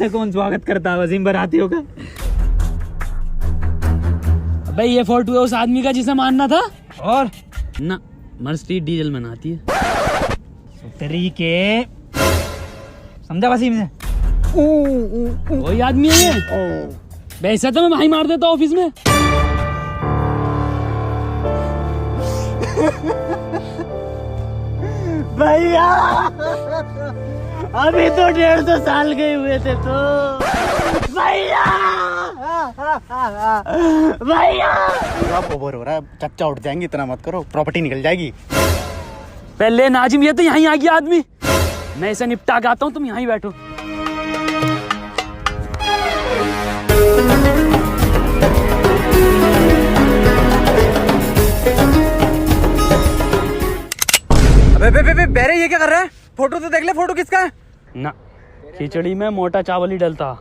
ऐसे कौन स्वागत करता है वसीम बारातियों का? भाई ये फोटो है उस आदमी का जिसे मारना था। और ना मर्सिडीज डीजल में आती है। तरीके समझा वसीम से? वही आदमी है ये। वैसे तो मैं भाई मार देता ऑफिस में। भैया अभी तो 150 साल के हुए थे तो भैया भैया ओवर हो रहा है, चच्चा उठ जाएंगे, इतना मत करो, प्रॉपर्टी निकल जाएगी। पहले नाजिम ये तो यहीं आ गया आदमी। मैं इसे निपटा के आता हूँ, तुम यहीं बैठो। अबे बेरे ये क्या कर रहा है? फोटो तो देख ले, फोटो किसका है? ना खिचड़ी में मोटा चावल ही डलता।